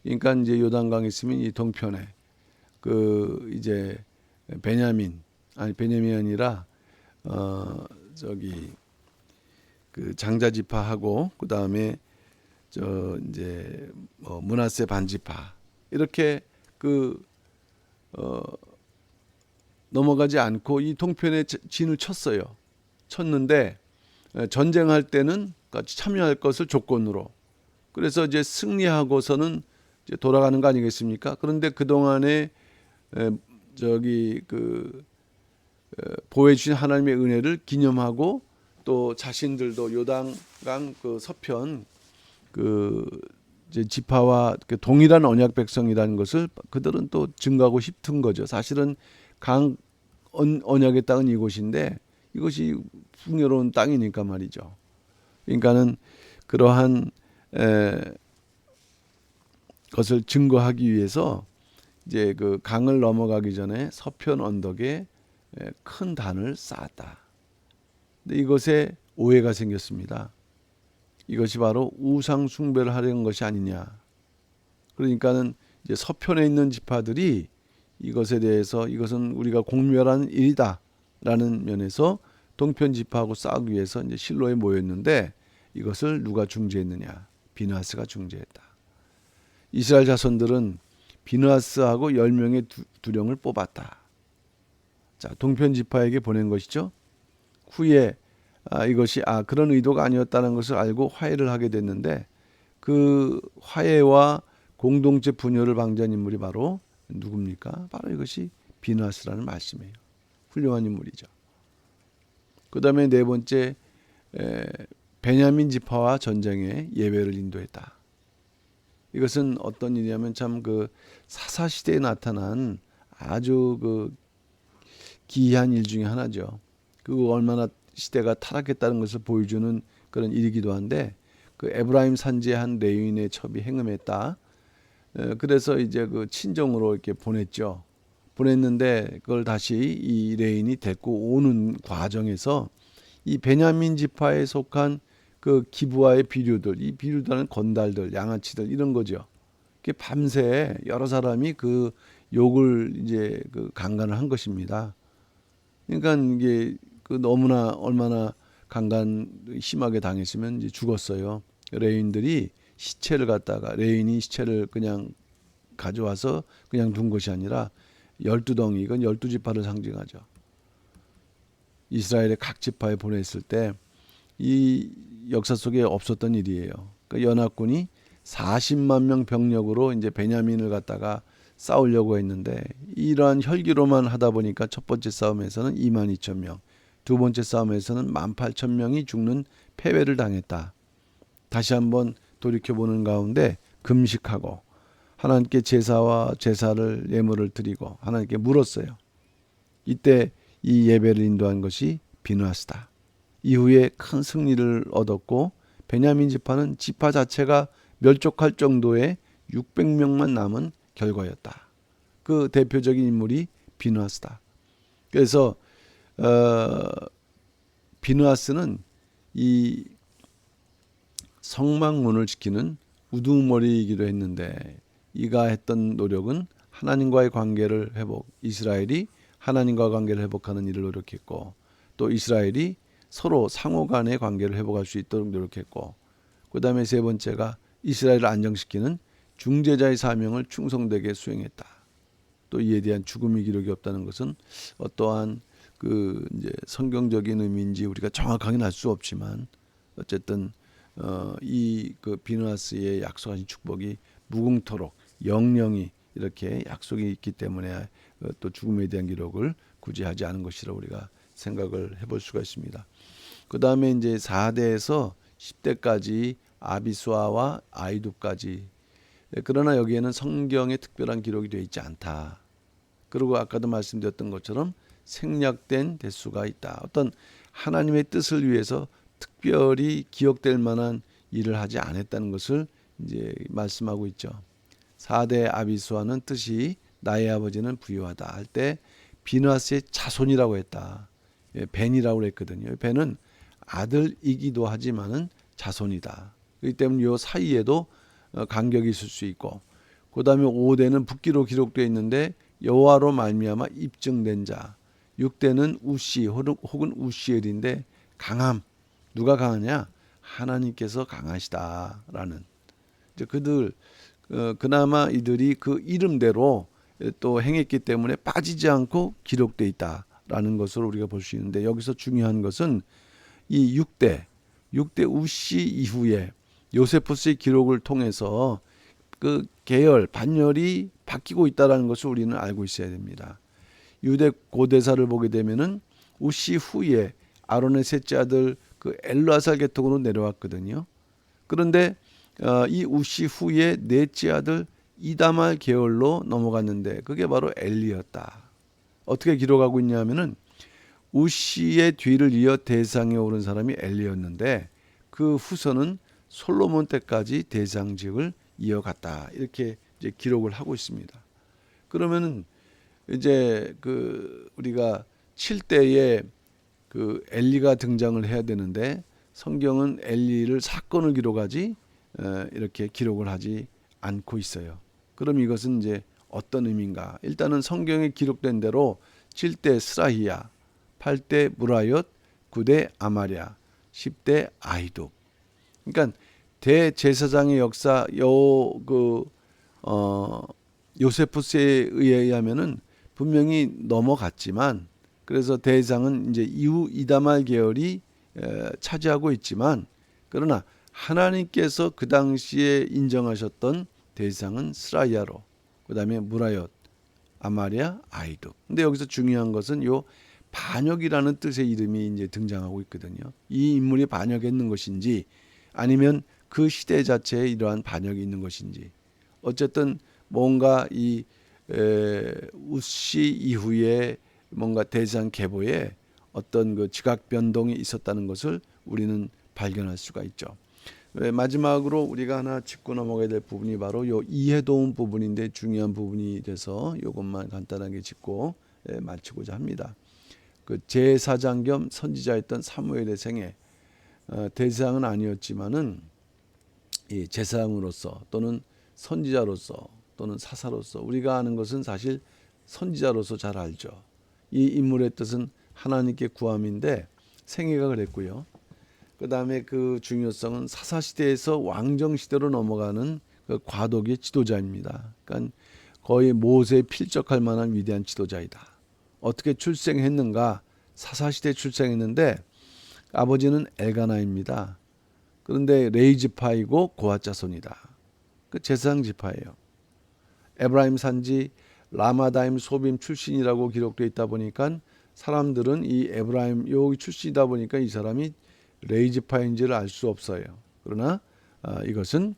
그러니까 이제 요단강이 있으면 이 동편에 그 이제 베냐민이 아니라 그 장자 지파하고 그 다음에 이제 므낫세 반지파 이렇게 넘어가지 않고 이 동편에 진을 쳤어요. 쳤는데 전쟁할 때는 같이 참여할 것을 조건으로. 그래서 이제 승리하고서는 이제 돌아가는 거 아니겠습니까? 그런데 그 동안에 보호해 주신 하나님의 은혜를 기념하고 또 자신들도 요단강 그 서편 이제 지파와 동일한 언약 백성이라는 것을 그들은 또 증거하고 싶은 거죠. 사실은 강 언약의 땅은 이곳인데 이것이 풍요로운 땅이니까 말이죠. 그러니까는 그러한 것을 증거하기 위해서 이제 그 강을 넘어가기 전에 서편 언덕에 큰 단을 쌓았다. 근데 이것에 오해가 생겼습니다. 이것이 바로 우상 숭배를 하려는 것이 아니냐. 그러니까는 이제 서편에 있는 지파들이 이것에 대해서 이것은 우리가 공멸하는 일이다라는 면에서 동편 지파하고 싸우기 위해서 이제 실로에 모였는데 이것을 누가 중재했느냐? 비느하스가 중재했다. 이스라엘 자손들은 비느하스하고 10명의 두령을 뽑았다. 자, 동편 지파에게 보낸 것이죠. 후에 이것이 그런 의도가 아니었다는 것을 알고 화해를 하게 됐는데 그 화해와 공동체 분열을 방지한 인물이 바로 누굽니까? 바로 이것이 비느하스라는 말씀이에요. 훌륭한 인물이죠. 그 다음에 네 번째, 베냐민 지파와 전쟁에 예배를 인도했다. 이것은 어떤 일이냐면 참 그 사사 시대에 나타난 아주 그 기이한 일 중에 하나죠. 그 얼마나 시대가 타락했다는 것을 보여주는 그런 일이기도 한데 그 에브라임 산지의 한 레위인의 첩이 행음했다. 그래서 이제 그 친정으로 이렇게 보냈죠. 보냈는데 그걸 다시 이 레인이 데리고 오는 과정에서 이 베냐민 지파에 속한 그 기브아의 비류들, 이 비류들은 건달들, 양아치들 이런 거죠. 밤새 여러 사람이 그 욕을 이제 그 강간을 한 것입니다. 그러니까 이게 그 너무나 얼마나 강간 심하게 당했으면 이제 죽었어요. 레인들이 시체를 갖다가 레인이 시체를 그냥 가져와서 그냥 둔 것이 아니라 12덩이, 이건 12지파를 상징하죠. 이스라엘의 각 지파에 보냈을 때 이 역사 속에 없었던 일이에요. 그러니까 연합군이 40만 명 병력으로 이제 베냐민을 갖다가 싸우려고 했는데 이러한 혈기로만 하다 보니까 첫 번째 싸움에서는 2만 2천 명, 두 번째 싸움에서는 18,000명이 죽는 패배를 당했다. 다시 한번 돌이켜보는 가운데 금식하고 하나님께 제사와 제사를 예물을 드리고 하나님께 물었어요. 이때 이 예배를 인도한 것이 비느하스다. 이후에 큰 승리를 얻었고 베냐민 지파는 지파 자체가 멸족할 정도의 600명만 남은 결과였다. 그 대표적인 인물이 비느하스다. 그래서 비느하스는 이 성막문을 지키는 우두머리이기도 했는데 이가 했던 노력은 하나님과의 관계를 이스라엘이 하나님과 관계를 회복하는 일을 노력했고 또 이스라엘이 서로 상호 간의 관계를 회복할 수 있도록 노력했고 그 다음에 세 번째가 이스라엘을 안정시키는 중재자의 사명을 충성되게 수행했다. 또 이에 대한 죽음의 기록이 없다는 것은 어떠한 그 이제 성경적인 의미인지 우리가 정확하게는 알 수 없지만 어쨌든 이 그 비느하스의 약속하신 축복이 무궁토록 영영이 이렇게 약속이 있기 때문에 또 죽음에 대한 기록을 굳이 하지 않은 것이라 우리가 생각을 해볼 수가 있습니다. 그 다음에 이제 4대에서 10대까지 아비수아와 아이두까지. 그러나 여기에는 성경에 특별한 기록이 되어 있지 않다. 그리고 아까도 말씀드렸던 것처럼 생략된 대수가 있다. 어떤 하나님의 뜻을 위해서 특별히 기억될 만한 일을 하지 않았다는 것을 이제 말씀하고 있죠. 4대 아비수아는 뜻이 나의 아버지는 부유하다 할 때 비느하스의 자손이라고 했다. 벤이라고 했거든요. 벤은 아들이기도 하지만은 자손이다. 그렇기 때문에 이 사이에도 간격이 있을 수 있고, 그 다음에 5대는 붓기로 기록되어 있는데 여호와로 말미암아 입증된 자. 6대는 우시 혹은 우시엘인데 강함. 누가 강하냐? 하나님께서 강하시다라는. 이제 그들 그나마 이들이 그 이름대로 또 행했기 때문에 빠지지 않고 기록되어 있다라는 것을 우리가 볼 수 있는데 여기서 중요한 것은 이 6대 우시 이후에 요세푸스의 기록을 통해서 그 계열 반열이 바뀌고 있다는 것을 우리는 알고 있어야 됩니다. 유대 고대사를 보게 되면은 우시 후에 아론의 셋째 아들 그 엘르아살 계통으로 내려왔거든요. 그런데 이 우시 후에 넷째 아들 이다말 계열로 넘어갔는데 그게 바로 엘리였다. 어떻게 기록하고 있냐면은 우시의 뒤를 이어 대상에 오른 사람이 엘리였는데 그 후손은 솔로몬 때까지 대상직을 이어갔다. 이렇게 이제 기록을 하고 있습니다. 그러면은 이제 그 우리가 7대에 그 엘리가 등장을 해야 되는데 성경은 엘리를 사건을 기록하지 이렇게 기록을 하지 않고 있어요. 그럼 이것은 이제 어떤 의미인가? 일단은 성경에 기록된 대로 7대 스라히야, 8대 무라옅, 9대 아마랴, 10대 아히둡. 그러니까 대제사장의 역사 요세푸스에 의하면은 분명히 넘어갔지만 그래서 대상은 이제 이후 이다말 계열이 차지하고 있지만 그러나 하나님께서 그 당시에 인정하셨던 대상은 스라이아로 그다음에 무라옅, 아마랴, 아히둡. 근데 여기서 중요한 것은 요 반역이라는 뜻의 이름이 이제 등장하고 있거든요. 이 인물이 반역했는 것인지 아니면 그 시대 자체에 이러한 반역이 있는 것인지 어쨌든 뭔가 이 우시 이후에 뭔가 대제사장 계보에 어떤 그 지각 변동이 있었다는 것을 우리는 발견할 수가 있죠. 마지막으로 우리가 하나 짚고 넘어가야 될 부분이 바로 요 이해도움 부분인데 중요한 부분이 돼서 이것만 간단하게 짚고 마치고자 합니다. 그 제사장 겸 선지자였던 사무엘의 생애 대제사장은 아니었지만은 이 제사장으로서 또는 선지자로서 또는 사사로서 우리가 아는 것은 사실 선지자로서 잘 알죠. 이 인물의 뜻은 하나님께 구함인데 생애가 그랬고요. 그 다음에 그 중요성은 사사시대에서 왕정시대로 넘어가는 그 과도기의 지도자입니다. 그러니까 거의 모세에 필적할 만한 위대한 지도자이다. 어떻게 출생했는가? 사사시대에 출생했는데 아버지는 엘가나입니다. 그런데 레이지파이고 고핫 자손이다. 그 제사장 지파예요. 에브라임 산지 라마다임 소빔 출신이라고 기록되어 있다 보니까 사람들은 이 에브라임 여기 출신이다 보니까 이 사람이 레이지파인지를 알 수 없어요. 그러나 이것은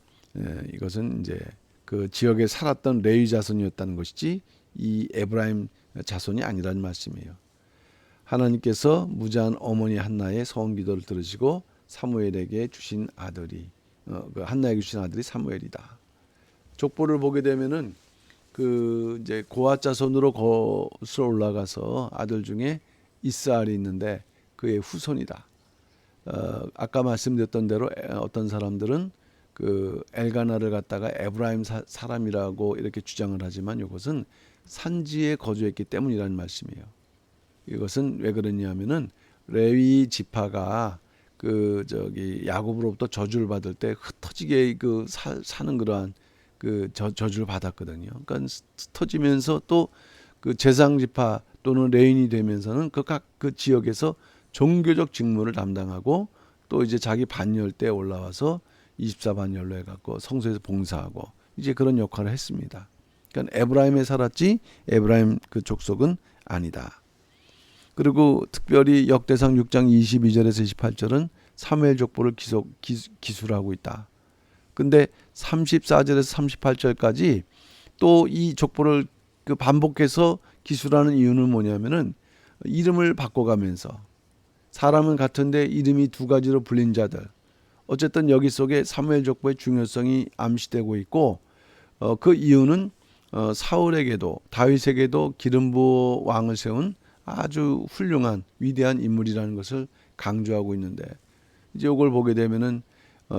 이제 그 지역에 살았던 레위 자손이었다는 것이지 이 에브라임 자손이 아니라는 말씀이에요. 하나님께서 무자한 어머니 한나의 소원 기도를 들으시고 사무엘에게 주신 아들이 그 한나에게 주신 아들이 사무엘이다. 족보를 보게 되면은 그 이제 고핫 자손으로 거슬러 올라가서 아들 중에 이스라엘이 있는데 그의 후손이다. 아까 말씀드렸던 대로 어떤 사람들은 그 엘가나를 갖다가 에브라임 사람이라고 이렇게 주장을 하지만 이것은 산지에 거주했기 때문이라는 말씀이에요. 이것은 왜 그러냐면은 레위 지파가 그 저기 야곱으로부터 저주를 받을 때 흩어지게 그 사는 그러한 그 저주를 받았거든요. 그러니까 흩어지면서 또 그 제사장 지파 또는 레인이 되면서는 그 각 그 지역에서 종교적 직무를 담당하고 또 이제 자기 반열 때 올라와서 24반열로 해갖고 성소에서 봉사하고 이제 그런 역할을 했습니다. 그러니까 에브라임에 살았지 에브라임 그 족속은 아니다. 그리고 특별히 역대상 6장 22절에서 28절은 사무엘 족보를 기술하고 있다. 근데 34절에서 38절까지 또 이 족보를 그 반복해서 기술하는 이유는 뭐냐면은 이름을 바꿔가면서 사람은 같은데 이름이 두 가지로 불린 자들. 어쨌든 여기 속에 사무엘 족보의 중요성이 암시되고 있고 그 이유는 사울에게도 다윗에게도 기름 부어 왕을 세운 아주 훌륭한 위대한 인물이라는 것을 강조하고 있는데 이제 이걸 보게 되면은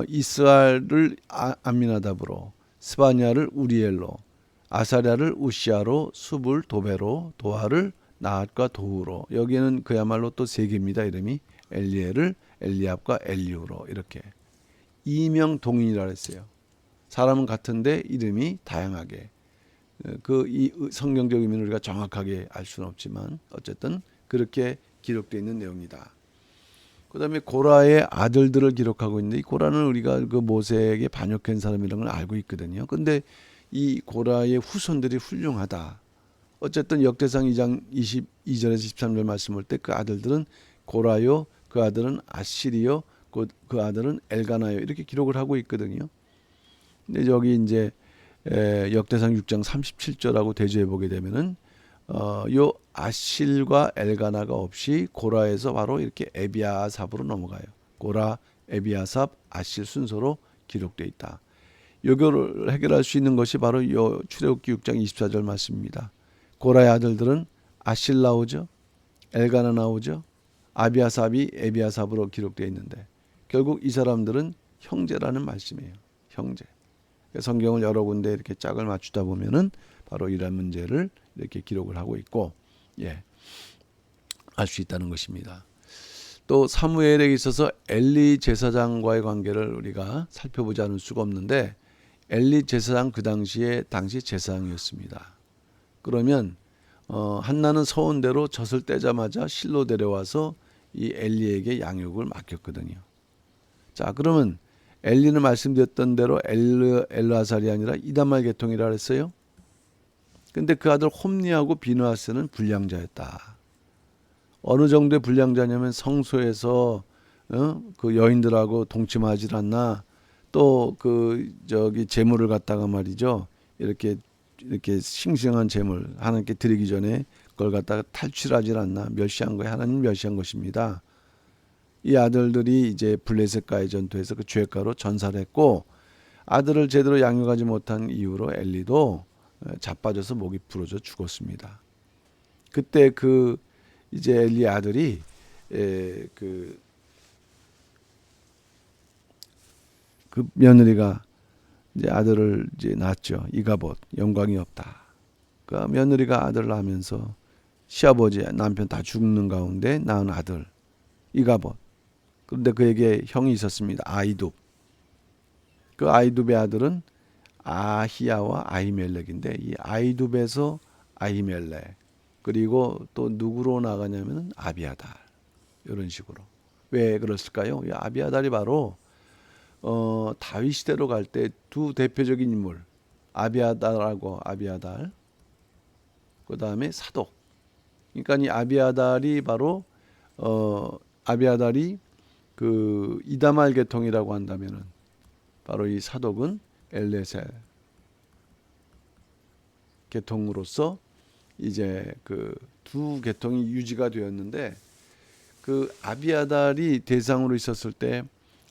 이스라엘을 암미나답으로 스바냐를 우리엘로 아사랴를 우시아로 숲을 도베로 도아를 나핫과 도후로 여기에는 그야말로 또 세 개입니다. 이름이 엘리엘을 엘리압과 엘리우로 이렇게 이명 동인이라 했어요. 사람은 같은데 이름이 다양하게 그 이 성경적 의미는 우리가 정확하게 알 수는 없지만 어쨌든 그렇게 기록되어 있는 내용이다. 그다음에 고라의 아들들을 기록하고 있는데 이 고라는 우리가 그 모세에게 반역한 사람이라는 걸 알고 있거든요. 근데 이 고라의 후손들이 훌륭하다. 어쨌든 역대상 2장 22절에서 23절 말씀 볼 때 그 아들들은 고라요, 그 아들은 아시리요, 그 아들은 엘가나요 이렇게 기록을 하고 있거든요. 근데 여기 이제 역대상 6장 37절하고 대조해 보게 되면은 요 아실과 엘가나가 없이 고라에서 바로 이렇게 에비아삽으로 넘어가요. 고라, 에비아삽, 아실 순서로 기록되어 있다. 요거를 해결할 수 있는 것이 바로 요 출애굽기 6장 24절 말씀입니다. 고라의 아들들은 아실 나오죠, 엘가나 나오죠, 아비아삽이 에비아삽으로 기록되어 있는데 결국 이 사람들은 형제라는 말씀이에요. 형제. 성경을 여러 군데 이렇게 짝을 맞추다 보면은 바로 이런 문제를 이렇게 기록을 하고 있고, 알 수 있다는 것입니다. 또 사무엘에 있어서 엘리 제사장과의 관계를 우리가 살펴보지 않을 수가 없는데, 엘리 제사장 그 당시 제사장이었습니다. 그러면 한나는 서원대로 젖을 떼자마자 실로 데려와서 이 엘리에게 양육을 맡겼거든요. 자, 그러면 엘리는 말씀드렸던 대로 엘르아살이 아니라 이다말 계통이라 그랬어요. 근데 그 아들 홈리하고 비느하스는 불량자였다. 어느 정도의 불량자냐면 성소에서 그 여인들하고 동침하지 않나, 또 제물을 갖다가 말이죠, 이렇게 싱싱한 제물 하나님께 드리기 전에 그걸 갖다가 탈취하지 않나, 멸시한 거예요. 하나님 멸시한 것입니다. 이 아들들이 이제 블레셋과의 전투에서 그 죄가로 전사를 했고, 아들을 제대로 양육하지 못한 이유로 엘리도 자빠져서 목이 부러져 죽었습니다. 그때 이제 엘리 아들이 그 며느리가 이제 아들을 이제 낳았죠. 이가봇, 영광이 없다. 그 며느리가 아들을 낳으면서 시아버지 남편 다 죽는 가운데 낳은 아들 이가봇. 그런데 그에게 형이 있었습니다. 아이둡. 그 아이둡의 아들은 아히야와 아히멜렉인데, 이 아이둡에서 아히멜렉, 그리고 또 누구로 나가냐면 아비아달, 이런 식으로. 왜 그랬을까요? 이 아비아달이 바로 다윗 시대로 갈 때 두 대표적인 인물, 아비아달, 그 다음에 사독. 그러니까 이 아비아달이 바로 아비아달이 그 이다말 계통이라고 한다면은, 바로 이 사독은 엘레셀 계통으로서 이제 그 두 계통이 유지가 되었는데, 그 아비아달이 대상으로 있었을 때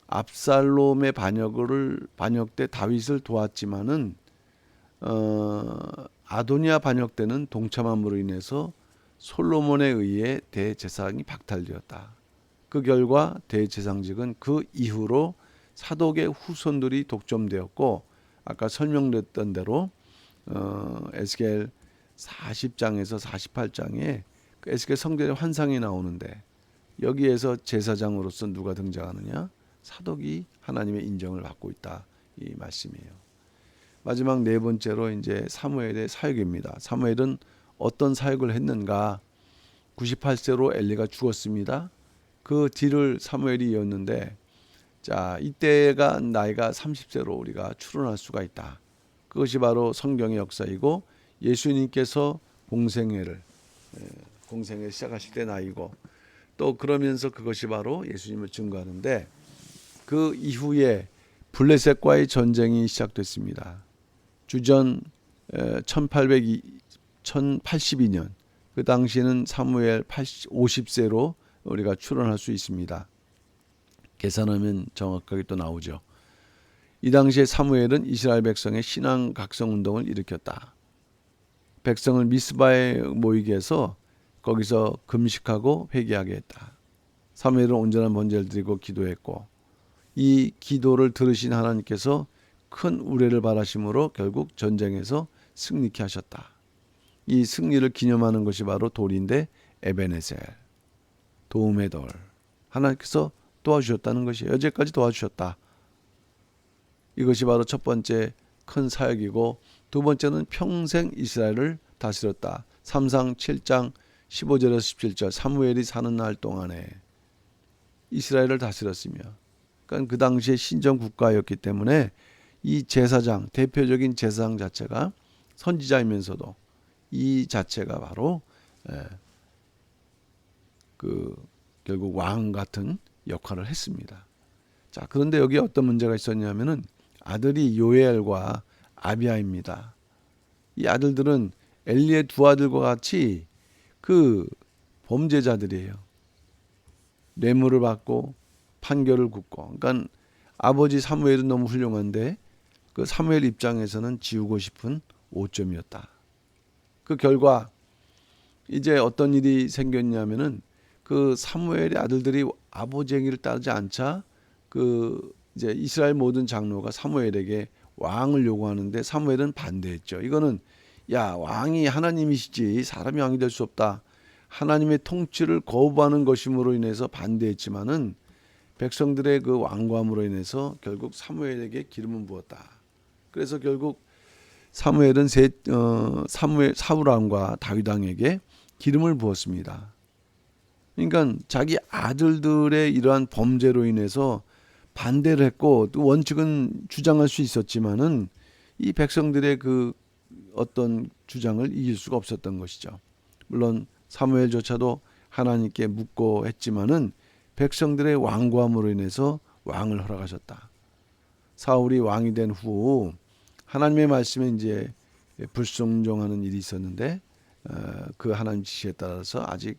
압살롬의 반역 때 다윗을 도왔지만은 아도니아 반역 때는 동참함으로 인해서 솔로몬에 의해 대제사장이 박탈되었다. 그 결과 대제사장직은 그 이후로 사독의 후손들이 독점되었고, 아까 설명됐던 대로 에스겔 40장에서 48장에 그 에스겔 성전의 환상이 나오는데, 여기에서 제사장으로서 누가 등장하느냐? 사독이 하나님의 인정을 받고 있다, 이 말씀이에요. 마지막 네 번째로 이제 사무엘의 사역입니다. 사무엘은 어떤 사역을 했는가? 98세로 엘리가 죽었습니다. 그 뒤를 사무엘이 이었는데, 자, 이때가 나이가 30세로 우리가 추론할 수가 있다. 그것이 바로 성경의 역사이고, 예수님께서 공생애를 시작하실 때 나이고, 또 그러면서 그것이 바로 예수님을 증거하는데, 그 이후에 블레셋과의 전쟁이 시작됐습니다. 주전 1082년, 그 당시에는 사무엘 50세로 우리가 추론할 수 있습니다. 계산하면 정확하게 또 나오죠. 이 당시에 사무엘은 이스라엘 백성의 신앙 각성 운동을 일으켰다. 백성을 미스바에 모이게 해서 거기서 금식하고 회개하게 했다. 사무엘은 온전한 번제를 드리고 기도했고, 이 기도를 들으신 하나님께서 큰 우레를 바라심으로 결국 전쟁에서 승리케 하셨다. 이 승리를 기념하는 것이 바로 돌인데, 에베네셀, 도움의 돌. 하나님께서 도와주셨다는 것이에요. 여태까지 도와주셨다. 이것이 바로 첫 번째 큰 사역이고, 두 번째는 평생 이스라엘을 다스렸다. 3상 7장 15절에서 17절, 사무엘이 사는 날 동안에 이스라엘을 다스렸으며, 그러니까 그 당시에 신정 국가였기 때문에 이 제사장, 대표적인 제사장 자체가 선지자이면서도 이 자체가 바로 결국 왕 같은 역할을 했습니다. 자, 그런데 여기 어떤 문제가 있었냐면은 아들이 요엘과 아비야입니다. 이 아들들은 엘리의 두 아들과 같이 그 범죄자들이에요. 뇌물을 받고 판결을 굽고. 그러니까 아버지 사무엘은 너무 훌륭한데 그 사무엘 입장에서는 지우고 싶은 오점이었다. 그 결과 이제 어떤 일이 생겼냐면은 그 사무엘의 아들들이 아버지 행위를 따르지 않자 그 이제 이스라엘 모든 장로가 사무엘에게 왕을 요구하는데 사무엘은 반대했죠. 이거는 야, 왕이 하나님이시지 사람이 왕이 될 수 없다. 하나님의 통치를 거부하는 것임으로 인해서 반대했지만은 백성들의 그 완고함으로 인해서 결국 사무엘에게 기름을 부었다. 그래서 결국 사무엘은 사울 왕과 다윗 왕에게 기름을 부었습니다. 그러니까 자기 아들들의 이러한 범죄로 인해서 반대를 했고 또 원칙은 주장할 수 있었지만은 이 백성들의 그 어떤 주장을 이길 수가 없었던 것이죠. 물론 사무엘조차도 하나님께 묻고 했지만은 백성들의 완고함으로 인해서 왕을 허락하셨다. 사울이 왕이 된 후 하나님의 말씀에 이제 불순종하는 일이 있었는데 그 하나님 지시에 따라서 아직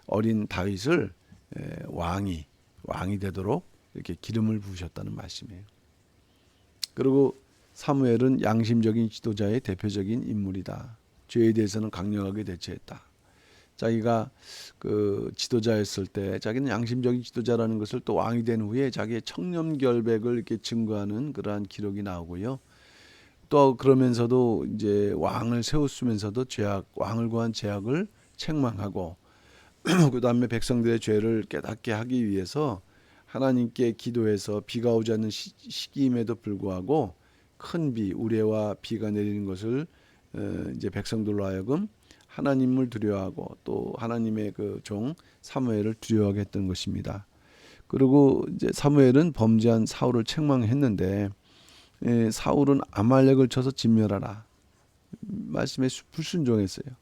어린 다윗을 왕이 되도록 이렇게 기름을 부으셨다는 말씀이에요. 그리고 사무엘은 양심적인 지도자의 대표적인 인물이다. 죄에 대해서는 강력하게 대처했다. 자기가 그 지도자였을 때 자기는 양심적인 지도자라는 것을 또 왕이 된 후에 자기의 청렴결백을 이렇게 증거하는 그러한 기록이 나오고요. 또 그러면서도 이제 왕을 세웠으면서도 왕을 구한 죄악을 책망하고 그 다음에 백성들의 죄를 깨닫게 하기 위해서 하나님께 기도해서 비가 오지 않는 시기임에도 불구하고 큰 비, 우레와 비가 내리는 것을 이제 백성들로 하여금 하나님을 두려워하고 또 하나님의 그 종 사무엘을 두려워하게 했던 것입니다. 그리고 이제 사무엘은 범죄한 사울을 책망했는데 사울은 아말렉을 쳐서 진멸하라. 말씀에 불순종했어요.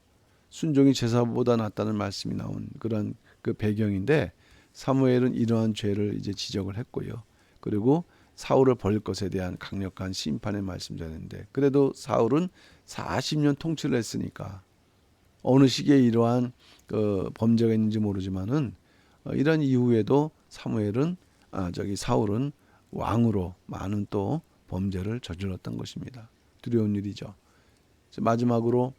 순종이 제사보다 낫다는 말씀이 나온 그런 그 배경인데 사무엘은 이러한 죄를 이제 지적을 했고요. 그리고 사울을 벌릴 것에 대한 강력한 심판의 말씀 전했는데 그래도 사울은 40년 통치를 했으니까 어느 시기에 이러한 그 범죄가 있는지 모르지만은 이런 이후에도 사울은 왕으로 많은 또 범죄를 저질렀던 것입니다. 두려운 일이죠. 마지막으로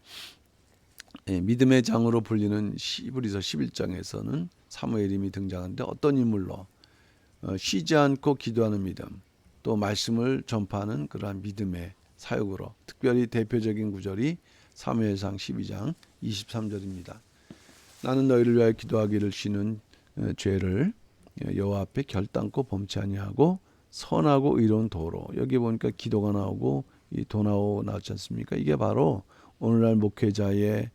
믿음의 장으로 불리는 히브리서 11장에서는 사무엘임이 등장하는데 어떤 인물로 쉬지 않고 기도하는 믿음, 또 말씀을 전파하는 그러한 믿음의 사역으로 특별히 대표적인 구절이 사무엘상 12장 23절입니다. 나는 너희를 위하여 기도하기를 쉬는 죄를 여호와 앞에 결단코 범치 아니하고 선하고 의로운 도로. 여기 보니까 기도가 나오고 이 도나오 나왔지 않습니까? 이게 바로 오늘날 목회자의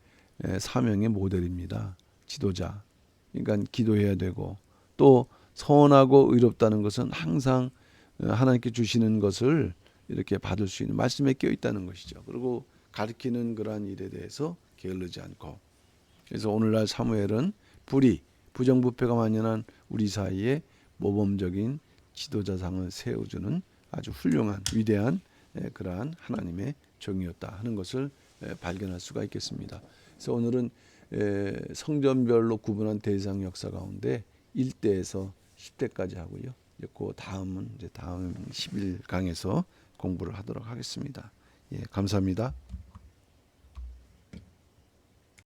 사명의 모델입니다. 지도자. 그러니까 기도해야 되고 또 선하고 의롭다는 것은 항상 하나님께 주시는 것을 이렇게 받을 수 있는 말씀에 끼어 있다는 것이죠. 그리고 가르치는 그러한 일에 대해서 게을르지 않고. 그래서 오늘날 사무엘은 부정부패가 만연한 우리 사이에 모범적인 지도자상을 세워주는 아주 훌륭한 위대한 그러한 하나님의 종이었다 하는 것을 발견할 수가 있겠습니다. 그래서 오늘은 성전별로 구분한 대상 역사 가운데 1대에서 10대까지 하고요. 그 다음은 이제 다음 11강에서 공부를 하도록 하겠습니다. 예, 감사합니다.